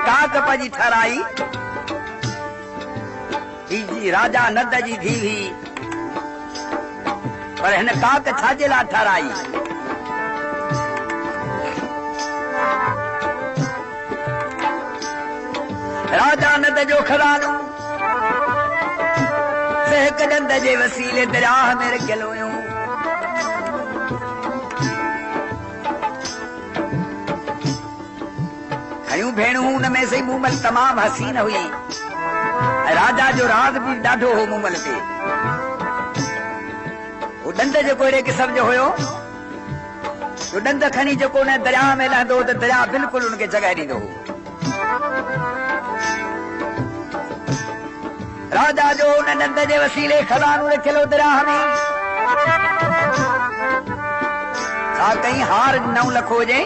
काक पंहिंजी ठाराई जी राजा नंद जी थी हुई पर हिन काक छाजे लाइ ठाराई राजा नंद जो खज़ानो हिक ॾंद जे वसीले दरियाह में रखियल हुयो खयूं भेणूं हुन में सही मूमल तमाम हसीन हुई राजा जो राज भी ॾाढो हो मूमल ते वो ॾंद जेको अहिड़े क़िस्म जो हुयो जो ॾंद खणी जेको उन दरिया में लहंदो त दरिया बिल्कुलु उनखे जॻह ॾींदो हो राजा जो उन ॾंद जे वसीले खज़ानो रखियल हो दरिया में छा कई हार 9 लख हुजे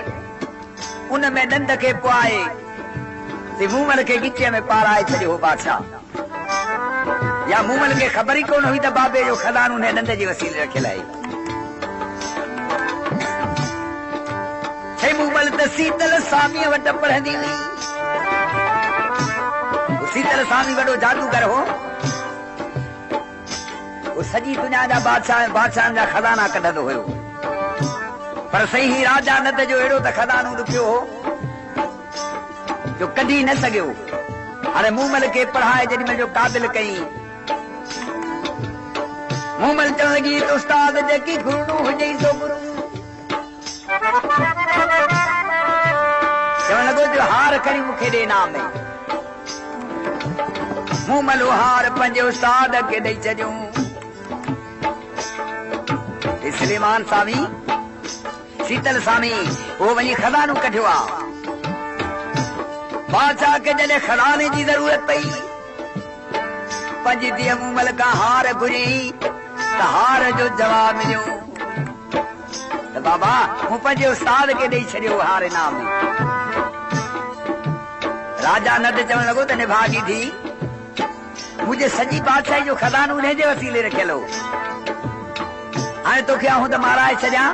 उन में ॾंद खे पुआए मूमल खे गिचे में पाराए छॾियो हो बादशाह या मूमल खे ख़बर ई कोन हुई त बाबे जो खज़ानो हुन ॾंद जे वसीले रखियल आहे छे मूमल त सीतल स्वामीअ वटि पढ़ंदी हुई सीतल स्वामी वॾो जादूगर हो वो सॼी दुनिया जा बादशाहनि जा खज़ाना कढंदो हुयो पर सही राजा नंद जो अहिड़ो त खज़ानो ॾुखियो हो जो कढी न सघियो हाणे मूमल खे पढ़ाए जेॾी महिल जो क़ाबिल कई मूमल चवण लॻी त उस्ताद जेकी घुरणो हुजे सो गुरू चवण लॻो जो हार खणी मूंखे ॾे इनाम में मूमल हार पंहिंजे उस्ताद खे ॾेई छॾियो सुलेमान स्वामी शीतल स्वामी वो वञी खज़ानो कढियो आहे बादशाह खे जॾहिं खज़ाने जी ज़रूरत पई पंहिंजी धीअ मूमल खां हार घुरी त हार जो जवाब मिलियो त बाबा मूं पंहिंजे उस्ताद खे ॾेई छॾियो हार इनाम में राजा नंद चवण लॻो त निभागी थी मुंहिंजे सॼी बादशाही जो खज़ानो उन जे वसीले रखियल हो हाणे तोखे आऊं त माराए छॾियां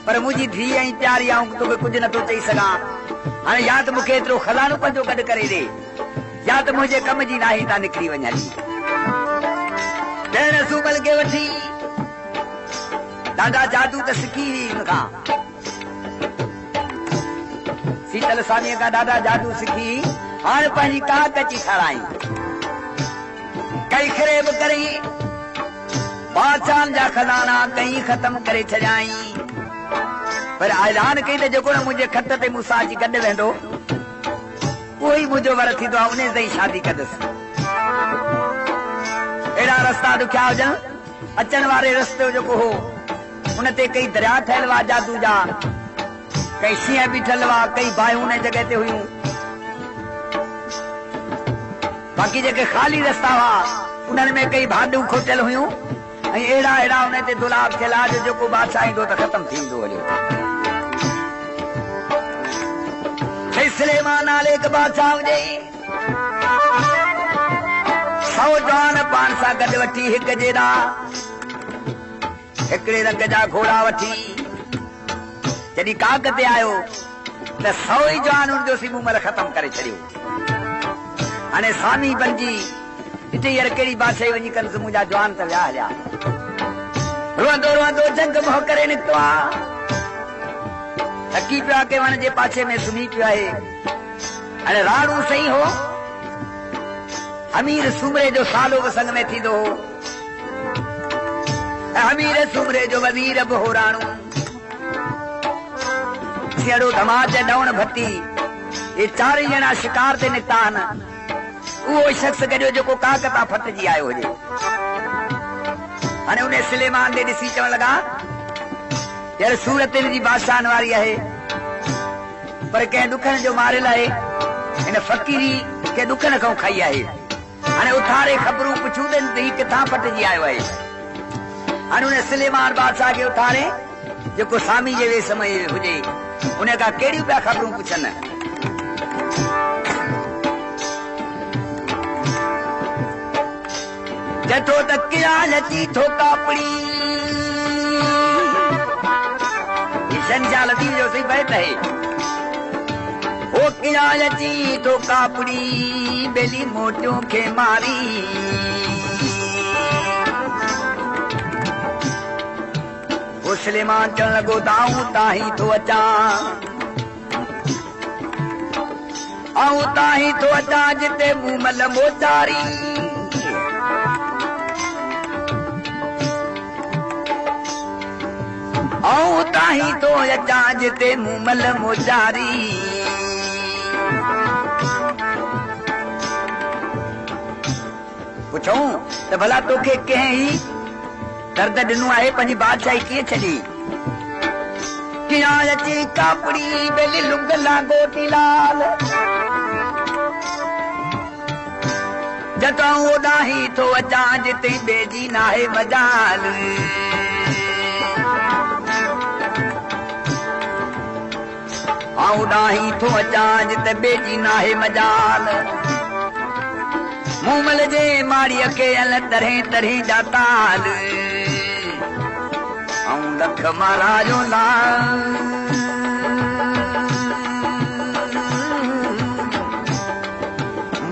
पर मुंहिंजी धीअ ऐं प्यारी आऊं तोखे कुझु नथो चई सघां हाणे या त मूंखे एतिरो खज़ानो पंहिंजो गॾु करे ॾे या त मुंहिंजे कम जी नाही तां निकिरी वञ हली भेण सूमल खे वठी ॾाढा जादू त सिखी हुई हिन खां शीतल स्वामीअ खां ॾाढा जादू सिखी हाणे पंहिंजी काक अची ठाराई कई ख़रेब करे बादशाहनि जा खज़ाना कई ख़तम करे छॾियाई पर ऐलान कई त जेको न मुंहिंजे खत ते मूंसां अची गॾु वेंदो उहो ई मुंहिंजो वर थींदो आहे उन सां ई शादी कंदुसि अहिड़ा रस्ता ॾुखिया हुजनि अचण वारे रस्ते जेको हो उन ते कई दरिया ठहियल हुआ जादू जा कई शींहं बीठल हुआ कई बाहियूं उन जॻह ते हुयूं बाक़ी जेके ख़ाली रस्ता हुआ उन्हनि में कई भाॼियूं खोटियल हुयूं ऐं अहिड़ा अहिड़ा उन ते दुलाब थियल आहे जेको बादशाह ईंदो त ख़तम थींदो हलियो सुलेमान नाले हिकु बादशाह हुजे 100 जवान पाण सां गॾु वठी हिकु जहिड़ा हिकिड़े रंग जा घोड़ा वठी जॾहिं काक ते आयो त 100 ई जवान जो मूमल ख़तम करे छॾियो हाणे स्वामी बणिजी हिते हींअर कहिड़ी बादशाही वञी कंदुसि मुंहिंजा जवान त विया हलिया रोअंदो रोअंदो जंग मोह करे निकितो आहे थकी पियो आहे के वण जे पाछे में सुम्ही पियो आहे हाणे राणू सही हो अमीर सूमरे जो सालो बि संग में थींदो हो अमीर सूमरे जो वज़ीर बि हो राणू सियाड़ो धमाच डवण भट्टी ये 4 ॼणा शिकार ते निकिता आहिनि उहो शख़्स गॾियो जेको काक तां फटिजी आयो हुजे हाणे उन सुलेमान खे ॾिसी चवण लॻा यार सूरत जी बादशाहनि वारी आहे पर कंहिं ॾुखनि जो मारियल आहे हिन फ़क़ीरी कंहिं ॾुखनि खां खाई आहे हाणे उथारे ख़बरूं पुछूं त हीउ किथां फटिजी आयो आहे हाणे उन सुलेमान बादशाह खे उथारे जेको स्वामी जे वेस में हुजे उन खां कहिड़ियूं पिया ख़बरूं पुछनि जथो त कियाल थी थो कापड़ी शहनशाह लतीफ़ जो सही बैत है ओ किराय अची तो कापड़ी बेली मोटियों खे मारी ओ सलेमान चढ़ लॻो दाऊं ताही थो अचां आऊं ताही थो अचां जिते मूमल मोचारी आऊं ताही थो अचां जिते मूमल मोचारी पुछूं त भला तोखे कंहिं ई दर्द ॾिनो आहे पंहिंजी बादशाही कीअं छॾी किराय अची कापड़ी बेली लुंगला गोटी लाल जतां ओॾाही थो अचां जिते बेजी नाहे मजाल ओॾाही थो अचां जिते बेजी नाहे मजाल मूमल जे माड़ीअ खे अल तरह तरह जा ताल ऐं लख महाराजो लाल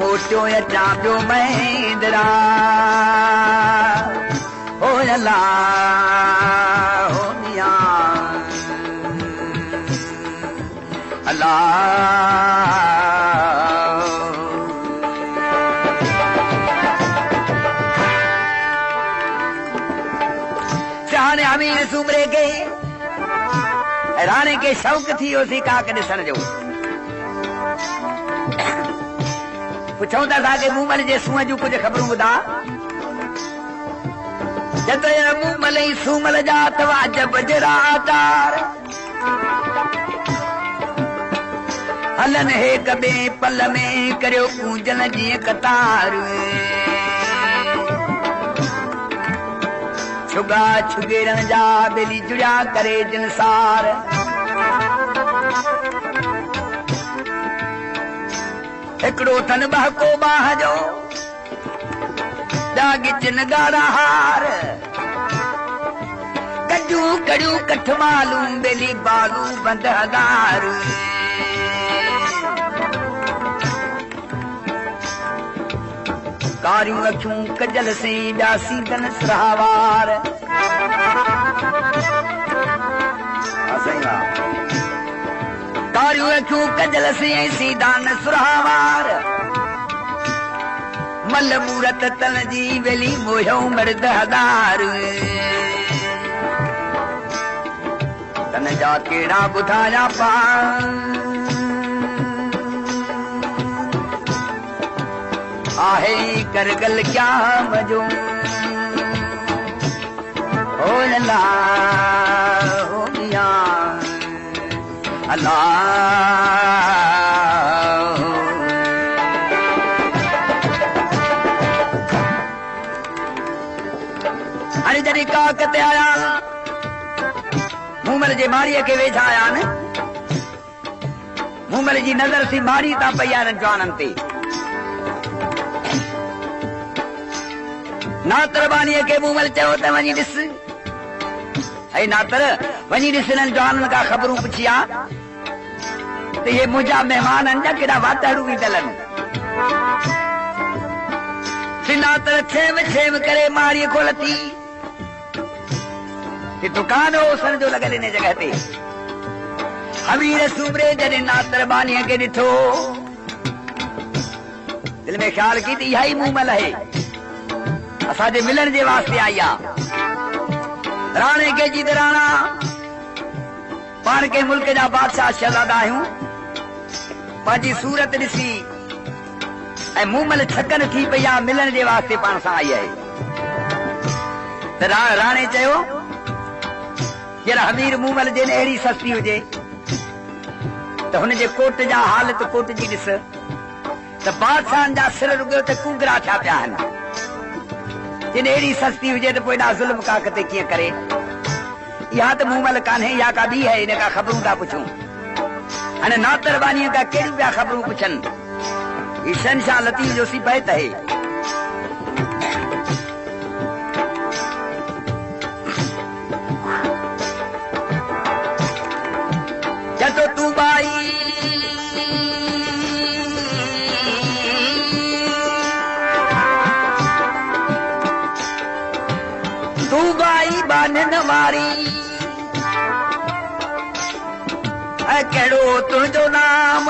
मोटियो अचां पियो महेंद्रा हो अला हो मियां अल्लाह हाणे अमीर सूमरे के राणे के शौक़ थी वियोसीं काक ॾिसण जो पुछूं था असांखे मूमल जे सूंहं जूं कुझु ख़बरूं ॿुधा जॾहिं मूमल ई सूमल जा तवाजब जरा तार हलन हे कबे पल में करियो पूजन जीअं कतार छुगा छुगेरन जा बेली जुड़िया करे जिनसार हिकड़ो थन बहको बाह जो दागिचन गारा हार कजू कड़ियूं कठ मालूं बेली बालू बंद हगार कारियूं अखियूं कजल से ॿियासी दन सरावार कारियूं अखियूं कजल से सीधा न सुरावार मल मूरत तन जी वेली मोहियो मर्द हदार तन जा केड़ा ॿुधाया पान आहे करगल क्या मजो हो अल्लाह हो मियां अल्लाह हाणे जॾहिं काक ते आया मूमल जे माड़ीअ खे वेठा आया न मूमल जी नज़र सी मारी था पई आहे जवाननि ते नातर बानीअ खे मूमल चयो त वञी ॾिस ऐं नातर वञी ॾिस हिननि जवाननि खां ख़बरूं पुछी आ त इहे मुंहिंजा महिमान आहिनि जा केॾा वातड़ू बीठल आहिनि नातर छेम छेम करे माड़ीअ खोल थी दुकान हो सन जो लॻल हिन जॻह ते हमीर सूबरे जॾहिं नातर बानीअ खे ॾिठो दिल में ख़्याल की त इहा ई मूमल आहे असांजे मिलण जे वास्ते आई आहे राणे के जी राणा पाण के मुल्क जा बादशाह शहजादा आहियूं पंहिंजी सूरत ॾिसी ऐं मूमल छकन थी पई आहे मिलण जे वास्ते पाण सां आई आहे त राणे चयो जरा हमीर मूमल जे अहिड़ी सस्ती हुजे त हुनजे कोट जा हालत कोट जी ॾिस त बादशाहनि जा सिर रुॻियो त कुंगरा थिया पिया आहिनि जिन अहिड़ी सस्ती हुजे त पोइ एॾा ज़ुल्म काक ते कीअं करे इहा त मूमल कान्हे या का ॿी आहे इन खां ख़बरूं था पुछूं हाणे नातर बानीअ खां कहिड़ियूं पिया ख़बरूं पुछनि ही शहनशाह लतीफ़ जो सिपाही आहे जतो तू बाई आई बानन वारी कहिड़ो तुंहिंजो नाम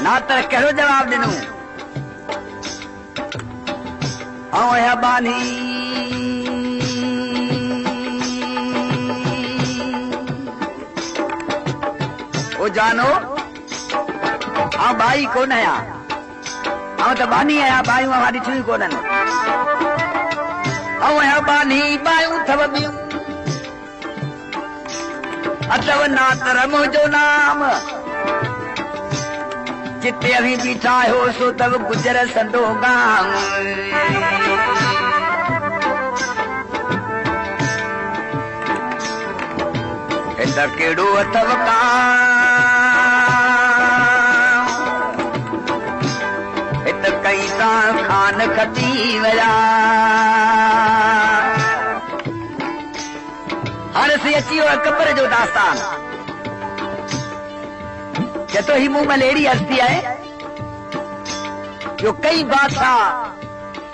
नातर कहिड़ो जवाब ॾिनो ऐं बानी ओ जानो आउं भाई कोन आहियां आउं त बानी आहियां बायूं मां ॾिठियूं कोन्हनि ऐं बानी बायूं अथव ॿियूं अथव नातर मुंहिंजो नाम जिते अभी बीठा हो सो तब गुजर संदो गाम ऐसा केड़ो अथव इत कई खान खटी वया हाणे सी अची वियो अकबर जो दास्तान तो ही मुंह में अहिड़ी हस्ती है जो कई बादशाह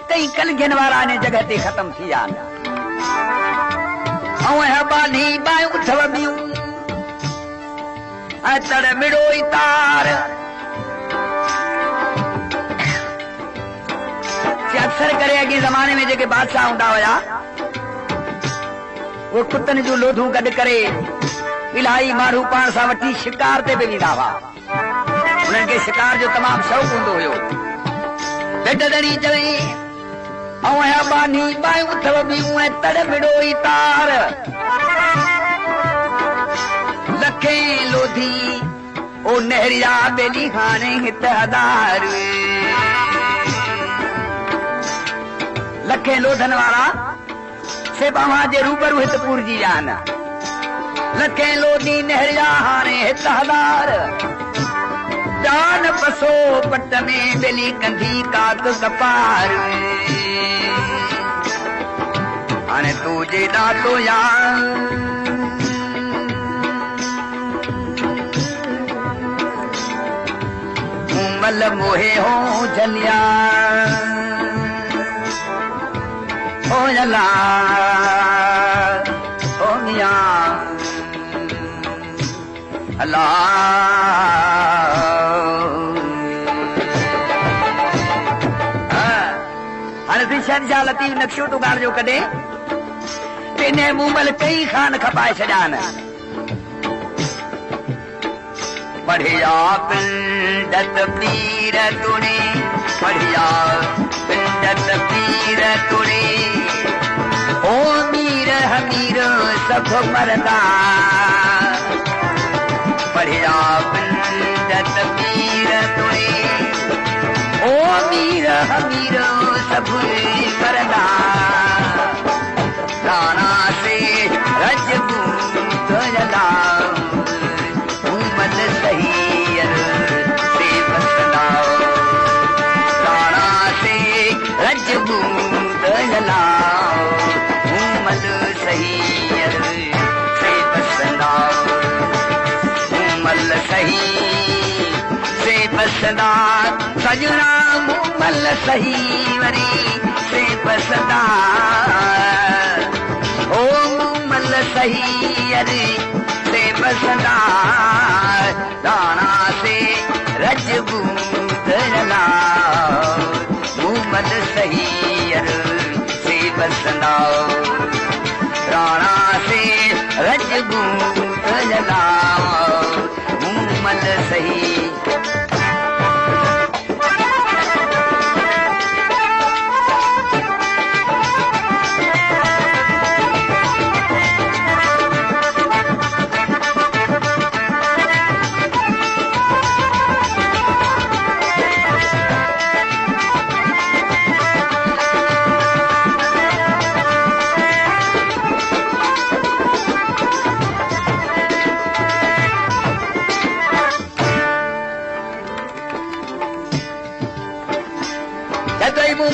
कई कलगियन वारा ने जगह ते खत्म थी विया बानी बायूं अथव ॿियूं तड़ मिड़ो ई तार अक्सर करे अॻे ज़माने में जेके बादशाह हूंदा हुया वो कुतनि जूं लोधूं गॾु करे इलाही माण्हू पाण सां वठी शिकार ते बि वेंदा हुआ उन्हनि खे शिकार जो तमामु शौक़ु हूंदो हुयो ढढ दड़ी चवे ऐं बानी बायूं अथव ॿियूं ऐं तड़ मिड़ो ई तार लखे लोधी ओ नहरिया बेली हाणे हित हदार लखे लोधन वारा से बाबा जे रूबरू हित पूरजी विया आहिनि लखे लोधी नहरिया हाणे हित हदार जान पसो पट में बेली कंधी काक कपार हाणे तुझे ॾाढो यार मल मोहे हो जलिया हो जला हो मिया अल्लाह शहनशाह लतीफ नक्शो तो गाण जो कॾे तेने मूमल कई खान खपाए छॾियान बढ़िया पिंडत पीर तुणे बढ़िया पिंडत पीर तुणे ओ मीर हमीर सब मरदा बढ़िया पिंडत पीर तुणे ओ मीर हमीर सब मरदा राणा से रजबू गजला उमल सहीर से बसदा राणा से रजबू गजला उमल सहीर से बसदा उमल सही से बसदा सजना मुमल सही वरी से बसदा ओ मुमल सही अरे से बसदा राणा से रजबू गजला मुमल सही से बसदा राणा से रजबू गजला मुमल सही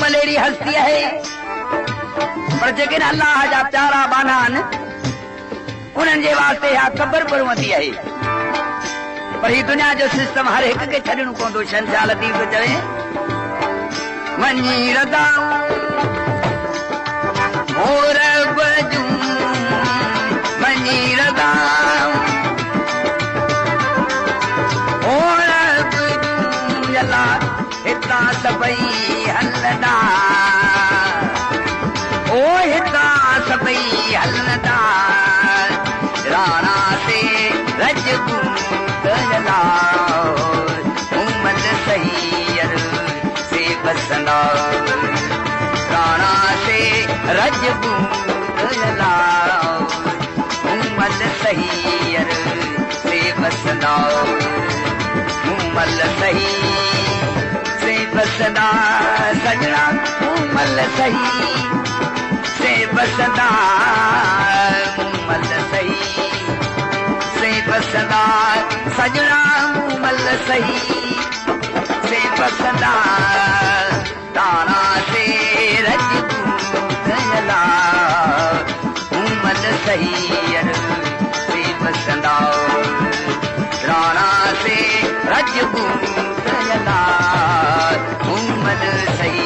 मलेरी हस्ती है पर जेके अल्लाह जा प्यारा बानान उन्हनि जे वास्ते हा ख़बर पवंदी आहे पर ही दुनिया जो सिस्टम हर एक के छॾणो पवंदो शहनशाह लतीफ चवे मनी रदा हिता सभई हलंदा राणा से रजपूत मोहम्मद सहीर से बसंदा राणा से रजपूत मोहम्मद सहीर से बसंदा मोहम्मद सही से बसंदा सजना मोहम्मद सही से बसंदा मोहम्मद सही से बसंदा सजना मोहम्मद सही से बसंदा ताना से रजपूत मोहम्मद सहीर से बसंदा राणा से रजपूत मोहम्मद सही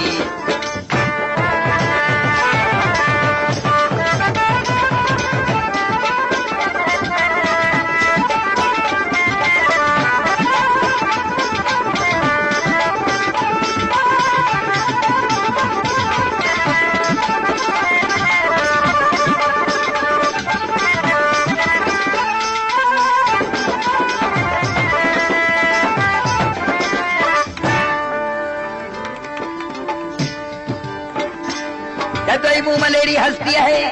मलेरी हस्ती है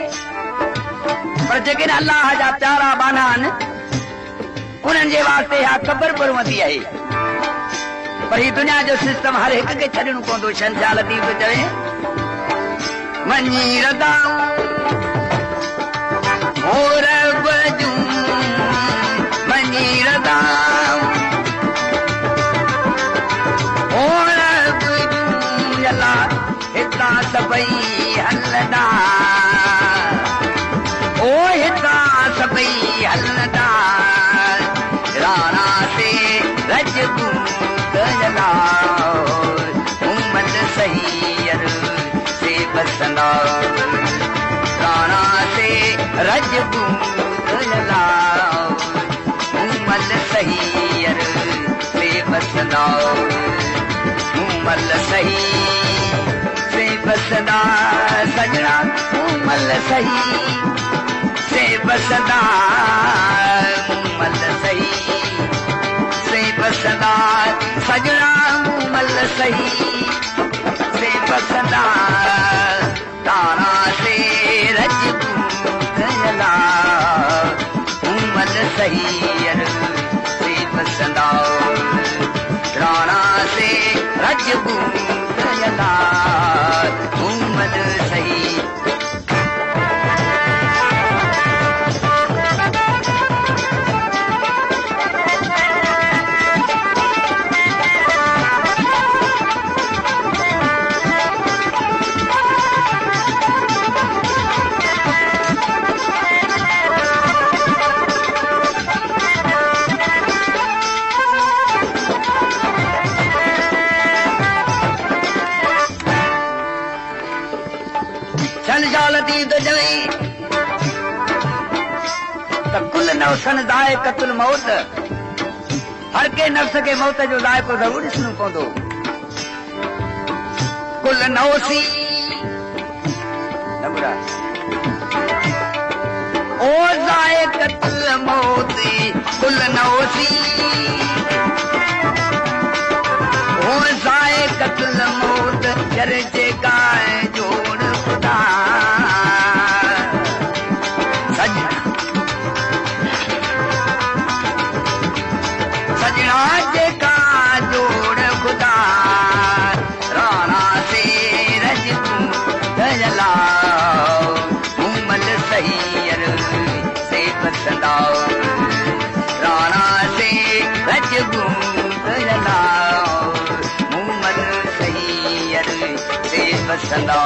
पर जेके अल्लाह जा प्यारा बाना उन्हनि जे वास्ते हा ख़बर पवंदी है पर ही दुनिया जो सिस्टम हर एक के छॾणो पवंदो शहंशाह लतीफ़ थो चवे मञी रदाऊं हो रब जूं मञी रदाऊं हो रब जूं अल्लाह हितां सभई हलंदा ओ हितां सभई हलंदा राणा से रजपूत मोहम्मद सहीर से बसंदा राणा से रजपूत मोहम्मद सहीर से बसंदा मोहम्मद सही से बसंदा सजना मोहम्मद सही से बसंदा मोहम्मद सही से बसंदा सजना मोहम्मद सही से बसंदा तारा से रजपूत मोहम्मद सहीर से बसंदा राणा से रजपूत मोहम्मद सही कुल नफ्सन ज़ाइक़तुल मौत हर के नफ्स के मौत जो ज़ाइक़ो ज़रूर ॾिसणो पवंदो कुल नौसी ओ ज़ाइक़तुल मौत कुल नौसी ओ ज़ाइक़तुल मौत जर जेका जोड़ खुदा सजना जेका जोड़ खुदा राणा से रजपूत मोहम्मद सहीर से बसंदा राणा से रजपूत मोहम्मद सहीर से बसंदा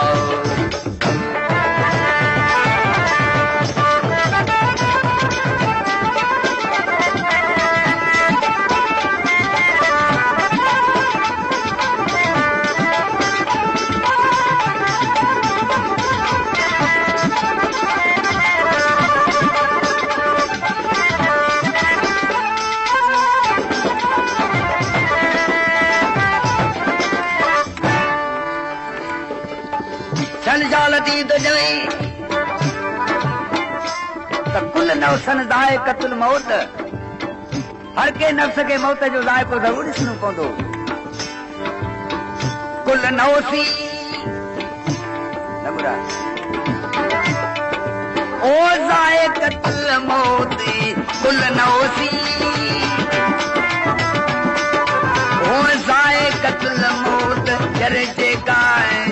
नफ़्सन ज़ाइक़तुल मौत, हर के नफ़्स खे मौत जो ज़ाइक़ो ज़रूर ॾिसणो पवंदो। कुल नौसी नबुरा ओ ज़ाइक़तुल मौत, कुल नौसी ओ ज़ाइक़तुल मौत, जर जेका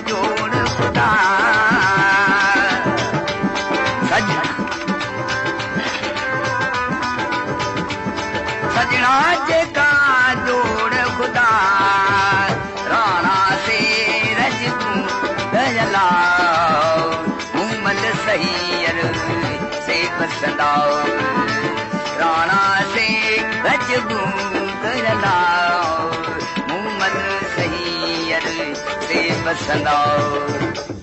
जोड़ खुदा सजना जेका जोड़ खुदा राणा से रजू दजलाओ मुमल सहीर से बसलाओ राणा से रजू दजलाओ मुमल सहीर से बसलाओ।